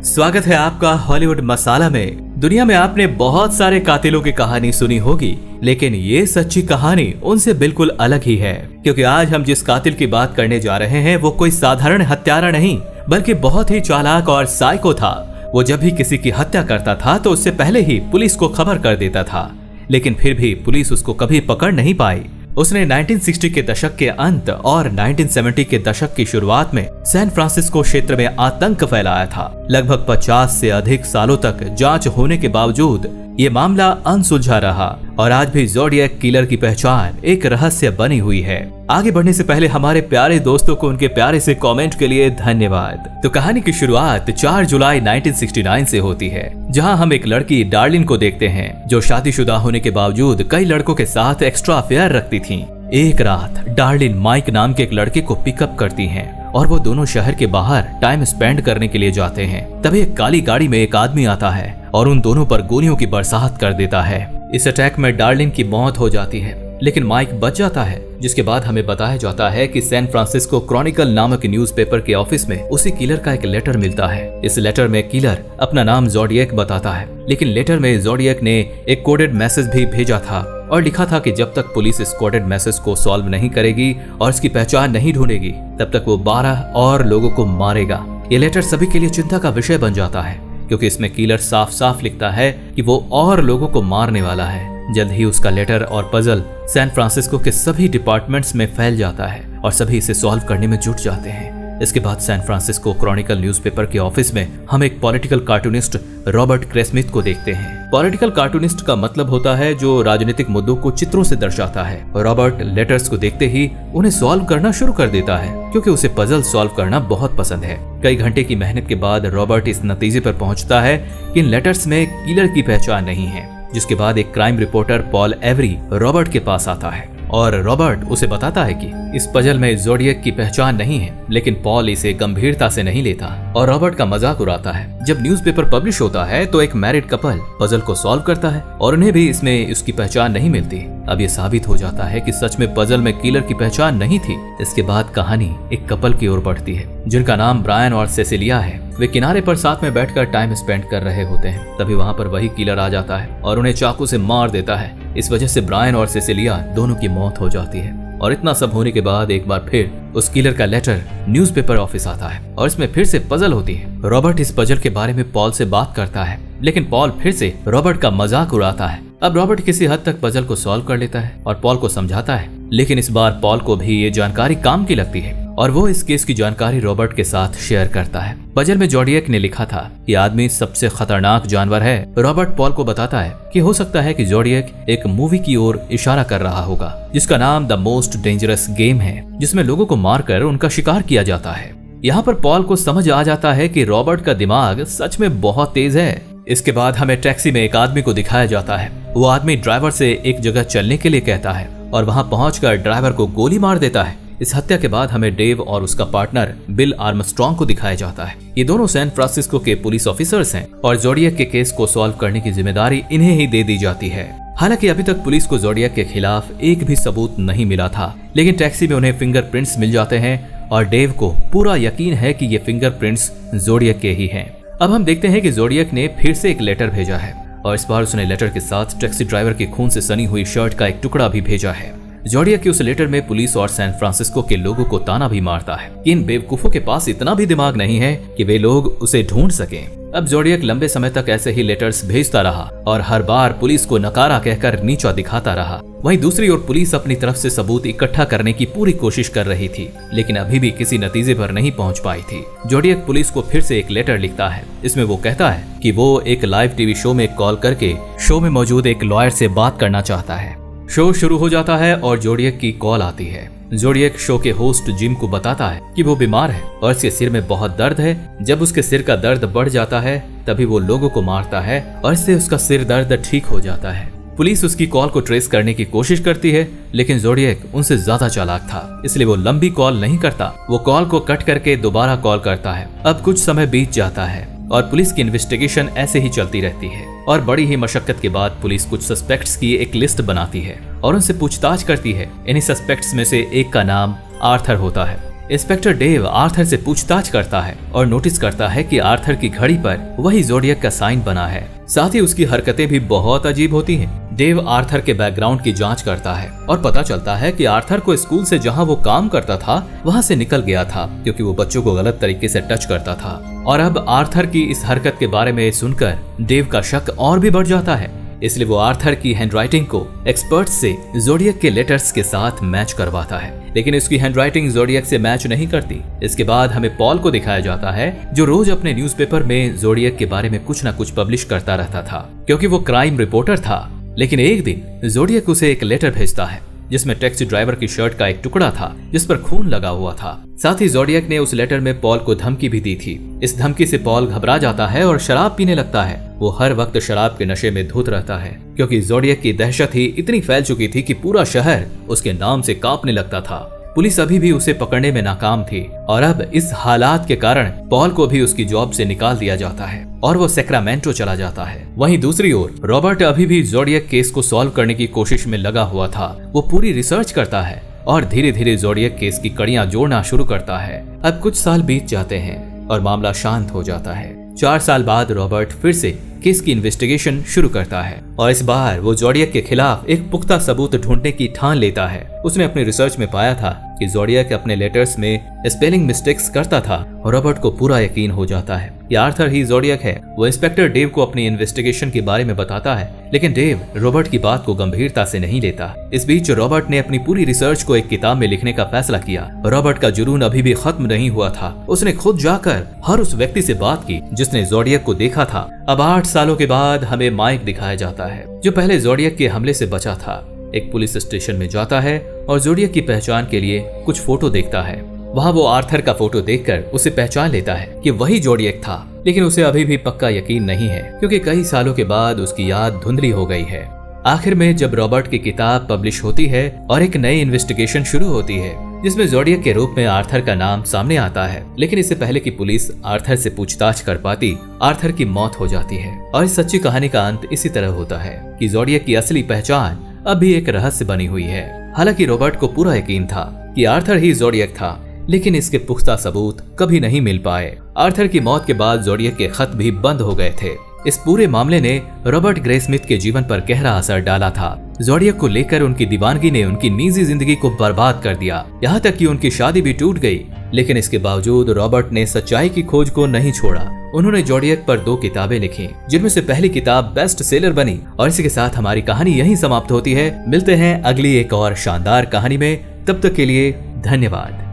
स्वागत है आपका हॉलीवुड मसाला में। दुनिया में आपने बहुत सारे कातिलों की कहानी सुनी होगी, लेकिन ये सच्ची कहानी उनसे बिल्कुल अलग ही है। क्योंकि आज हम जिस कातिल की बात करने जा रहे हैं वो कोई साधारण हत्यारा नहीं, बल्कि बहुत ही चालाक और साइको था। वो जब भी किसी की हत्या करता था तो उससे पहले ही पुलिस को खबर कर देता था, लेकिन फिर भी पुलिस उसको कभी पकड़ नहीं पाई। उसने 1960 के दशक के अंत और 1970 के दशक की शुरुआत में सैन फ्रांसिस्को क्षेत्र में आतंक फैलाया था। लगभग 50 से अधिक सालों तक जांच होने के बावजूद ये मामला अनसुलझा रहा और आज भी ज़ोडिएक किलर की पहचान एक रहस्य बनी हुई है। आगे बढ़ने से पहले हमारे प्यारे दोस्तों को उनके प्यारे से कमेंट के लिए धन्यवाद। तो कहानी की शुरुआत 4 जुलाई 1969 से होती है, जहां हम एक लड़की डार्लिन को देखते हैं जो शादीशुदा होने के बावजूद कई लड़कों के साथ एक्स्ट्रा अफेयर रखती थी। एक रात डार्लिन माइक नाम के एक लड़के को पिकअप करती हैं और वो दोनों शहर के बाहर टाइम स्पेंड करने के लिए जाते हैं। तभी एक काली गाड़ी में एक आदमी आता है और उन दोनों पर गोलियों की बरसात कर देता है। इस अटैक में डार्लिन की मौत हो जाती है, लेकिन माइक बच जाता है। जिसके बाद हमें बताया जाता है कि सैन फ्रांसिस्को क्रॉनिकल नामक न्यूज़पेपर के ऑफिस में उसी किलर का एक लेटर मिलता है। इस लेटर में किलर अपना नाम ज़ोडिएक बताता है, लेकिन लेटर में ज़ोडिएक ने एक कोडेड मैसेज भी भेजा था और लिखा था कि जब तक पुलिस इस कोडेड मैसेज को सॉल्व नहीं करेगी और इसकी पहचान नहीं ढूंढेगी, तब तक वो 12 और लोगों को मारेगा। ये लेटर सभी के लिए चिंता का विषय बन जाता है, क्योंकि इसमें किलर साफ साफ लिखता है कि वो और लोगों को मारने वाला है। जल्द ही उसका लेटर और पजल सैन फ्रांसिस्को के सभी डिपार्टमेंट्स में फैल जाता है और सभी इसे सॉल्व करने में जुट जाते हैं। इसके बाद सैन फ्रांसिस्को क्रॉनिकल न्यूज़पेपर के ऑफिस में हम एक पॉलिटिकल कार्टूनिस्ट रॉबर्ट क्रेस्मिथ को देखते हैं। पॉलिटिकल कार्टूनिस्ट का मतलब होता है जो राजनीतिक मुद्दों को चित्रों से दर्शाता है। रॉबर्ट लेटर्स को देखते ही उन्हें सॉल्व करना शुरू कर देता है, क्योंकि उसे पजल सॉल्व करना बहुत पसंद है। कई घंटे की मेहनत के बाद रॉबर्ट इस नतीजे पर पहुंचता है कि इन लेटर्स में किलर की पहचान नहीं है। जिसके बाद एक crime reporter Paul every Robert के पास आता है और रॉबर्ट उसे बताता है कि इस पजल में ज़ोडिएक की पहचान नहीं है, लेकिन पॉल इसे गंभीरता से नहीं लेता और रॉबर्ट का मजाक उड़ाता है। जब न्यूज़पेपर पब्लिश होता है तो एक मैरिड कपल पजल को सॉल्व करता है और उन्हें भी इसमें उसकी पहचान नहीं मिलती। अब ये साबित हो जाता है कि सच में पजल में किलर की पहचान नहीं थी। इसके बाद कहानी एक कपल की ओर बढ़ती है, जिनका नाम ब्रायन और सेसिलिया है। वे किनारे पर साथ में बैठकर टाइम स्पेंड कर रहे होते हैं। तभी वहाँ पर वही किलर आ जाता है और उन्हें चाकू से मार देता है। इस वजह से ब्रायन और सेसिलिया दोनों की मौत हो जाती है। और इतना सब होने के बाद एक बार फिर उस किलर का लेटर न्यूज़पेपर ऑफिस आता है और इसमें फिर से पजल होती है। रॉबर्ट इस पजल के बारे में पॉल से बात करता है, लेकिन पॉल फिर से रॉबर्ट का मजाक उड़ाता है। अब रॉबर्ट किसी हद तक पजल को सॉल्व कर लेता है और पॉल को समझाता है, लेकिन इस बार पॉल को भी ये जानकारी काम की लगती है और वो इस केस की जानकारी रॉबर्ट के साथ शेयर करता है। पजल में ज़ोडिएक ने लिखा था कि आदमी सबसे खतरनाक जानवर है। रॉबर्ट पॉल को बताता है कि हो सकता है कि ज़ोडिएक एक मूवी की ओर इशारा कर रहा होगा, जिसका नाम द मोस्ट डेंजरस गेम है, जिसमें लोगों को मारकर उनका शिकार किया जाता है। यहाँ पर पॉल को समझ आ जाता है कि रॉबर्ट का दिमाग सच में बहुत तेज है। इसके बाद हमें टैक्सी में एक आदमी को दिखाया जाता है। वो आदमी ड्राइवर से एक जगह चलने के लिए कहता है और वहां पहुंचकर ड्राइवर को गोली मार देता है। इस हत्या के बाद हमें डेव और उसका पार्टनर बिल आर्मस्ट्रॉन्ग को दिखाया जाता है। ये दोनों सैन फ्रांसिस्को के पुलिस ऑफिसर्स हैं और ज़ोडिएक के केस को सॉल्व करने की जिम्मेदारी इन्हें ही दे दी जाती है। हालांकि अभी तक पुलिस को ज़ोडिएक के खिलाफ एक भी सबूत नहीं मिला था, लेकिन टैक्सी में उन्हें फिंगरप्रिंट्स मिल जाते हैं और डेव को पूरा यकीन है कि ये फिंगरप्रिंट्स ज़ोडिएक के ही हैं। अब हम देखते हैं कि ज़ोडिएक ने फिर से एक लेटर भेजा है और इस बार उसने लेटर के साथ टैक्सी ड्राइवर के खून से सनी हुई शर्ट का एक टुकड़ा भी भेजा है। ज़ोडिएक के उस लेटर में पुलिस और सैन फ्रांसिस्को के लोगों को ताना भी मारता है कि इन बेवकूफों के पास इतना भी दिमाग नहीं है कि वे लोग उसे ढूंढ सकें। अब ज़ोडिएक लंबे समय तक ऐसे ही लेटर्स भेजता रहा और हर बार पुलिस को नकारा कहकर नीचा दिखाता रहा। वहीं दूसरी ओर पुलिस अपनी तरफ से सबूत इकट्ठा करने की पूरी कोशिश कर रही थी, लेकिन अभी भी किसी नतीजे पर नहीं पहुंच पाई थी। ज़ोडिएक पुलिस को फिर से एक लेटर लिखता है। इसमें वो कहता है कि वो एक लाइव टीवी शो में कॉल करके शो में मौजूद एक लॉयर से बात करना चाहता है। शो शुरू हो जाता है और ज़ोडिएक की कॉल आती है। ज़ोडिएक शो के होस्ट जिम को बताता है कि वो बीमार है और उसके सिर में बहुत दर्द है। जब उसके सिर का दर्द बढ़ जाता है तभी वो लोगों को मारता है और इससे उसका सिर दर्द ठीक हो जाता है। पुलिस उसकी कॉल को ट्रेस करने की कोशिश करती है, लेकिन ज़ोडिएक उनसे ज्यादा चालाक था, इसलिए वो लंबी कॉल नहीं करता। वो कॉल को कट करके दोबारा कॉल करता है। अब कुछ समय बीत जाता है और पुलिस की इन्वेस्टिगेशन ऐसे ही चलती रहती है और बड़ी ही मशक्कत के बाद पुलिस कुछ सस्पेक्ट्स की एक लिस्ट बनाती है और उनसे पूछताछ करती है। इन्हीं सस्पेक्ट्स में से एक का नाम आर्थर होता है। इंस्पेक्टर डेव आर्थर से पूछताछ करता है और नोटिस करता है कि आर्थर की घड़ी पर वही ज़ोडिएक का साइन बना है। साथ ही उसकी हरकतें भी बहुत अजीब होती हैं। डेव आर्थर के बैकग्राउंड की जांच करता है और पता चलता है कि आर्थर को स्कूल से जहां वो काम करता था वहां से निकल गया था, क्योंकि वो बच्चों को गलत तरीके से टच करता था। और अब आर्थर की इस हरकत के बारे में सुनकर डेव का शक और भी बढ़ जाता है, इसलिए वो आर्थर की हैंडराइटिंग को एक्सपर्ट से ज़ोडिएक के लेटर्स के साथ मैच करवाता है। लेकिन उसकी हैंडराइटिंग ज़ोडिएक से मैच नहीं करती। इसके बाद हमें पॉल को दिखाया जाता है, जो रोज अपने न्यूज़पेपर में ज़ोडिएक के बारे में कुछ न कुछ पब्लिश करता रहता था, क्योंकि वो क्राइम रिपोर्टर था। लेकिन एक दिन ज़ोडिएक उसे एक लेटर भेजता है जिसमें टैक्सी ड्राइवर की शर्ट का एक टुकड़ा था जिस पर खून लगा हुआ था। साथ ही ज़ोडिएक ने उस लेटर में पॉल को धमकी भी दी थी। इस धमकी से पॉल घबरा जाता है और शराब पीने लगता है। वो हर वक्त शराब के नशे में धुत रहता है, क्योंकि ज़ोडिएक की दहशत ही इतनी फैल चुकी थी कि पूरा शहर उसके नाम से कांपने लगता था। पुलिस अभी भी उसे पकड़ने में नाकाम थी और अब इस हालात के कारण पॉल को भी उसकी जॉब से निकाल दिया जाता है और वो सैक्रामेंटो चला जाता है। वहीं दूसरी ओर रॉबर्ट अभी भी ज़ोडिएक केस को सॉल्व करने की कोशिश में लगा हुआ था। वो पूरी रिसर्च करता है और धीरे धीरे ज़ोडिएक केस की कड़ियां जोड़ना शुरू करता है। अब कुछ साल बीत जाते हैं और मामला शांत हो जाता है। 4 साल बाद रॉबर्ट फिर से केस की इन्वेस्टिगेशन शुरू करता है और इस बार वो ज़ोडिएक के खिलाफ एक पुख्ता सबूत ढूंढने की ठान लेता है। उसने अपनी रिसर्च में पाया था कि ज़ोडिएक अपने लेटर्स में स्पेलिंग मिस्टेक्स करता था और रॉबर्ट को पूरा यकीन हो जाता है कि आर्थर ही ज़ोडिएक है। वो इंस्पेक्टर डेव को अपनी इन्वेस्टिगेशन के बारे में बताता है, लेकिन डेव रॉबर्ट की बात को गंभीरता से नहीं लेता। इस बीच रॉबर्ट ने अपनी पूरी रिसर्च को एक किताब में लिखने का फैसला किया। रॉबर्ट का जुनून अभी भी खत्म नहीं हुआ था। उसने खुद जाकर हर उस व्यक्ति से बात की जिसने ज़ोडिएक को देखा था। अब 8 सालों के बाद हमें माइक दिखाया जाता है, जो पहले ज़ोडिएक के हमले से बचा था। एक पुलिस स्टेशन में जाता है और ज़ोडिएक की पहचान के लिए कुछ फोटो देखता है। वहाँ वो आर्थर का फोटो देखकर उसे पहचान लेता है कि वही ज़ोडिएक था, लेकिन उसे अभी भी पक्का यकीन नहीं है, क्योंकि कई सालों के बाद उसकी याद धुंधली हो गई है। आखिर में जब रॉबर्ट की किताब पब्लिश होती है और एक नई इन्वेस्टिगेशन शुरू होती है जिसमें ज़ोडिएक के रूप में आर्थर का नाम सामने आता है, लेकिन इससे पहले कि पुलिस आर्थर से पूछताछ कर पाती, आर्थर की मौत हो जाती है। और इस सच्ची कहानी का अंत इसी तरह होता है कि ज़ोडिएक की असली पहचान अब भी एक रहस्य बनी हुई है। हालांकि रॉबर्ट को पूरा यकीन था कि आर्थर ही ज़ोडिएक था, लेकिन इसके पुख्ता सबूत कभी नहीं मिल पाए। आर्थर की मौत के बाद ज़ोडिएक के खत भी बंद हो गए थे। इस पूरे मामले ने रॉबर्ट ग्रेस्मिथ के जीवन पर गहरा असर डाला था। ज़ोडिएक को लेकर उनकी दीवानगी ने उनकी निजी जिंदगी को बर्बाद कर दिया, यहाँ तक कि उनकी शादी भी टूट गई। लेकिन इसके बावजूद रॉबर्ट ने सच्चाई की खोज को नहीं छोड़ा। उन्होंने ज़ोडिएक पर 2 किताबें लिखी, जिनमें से पहली किताब बेस्ट सेलर बनी। और इसी के साथ हमारी कहानी यहीं समाप्त होती है। मिलते हैं अगली एक और शानदार कहानी में। तब तक के लिए धन्यवाद।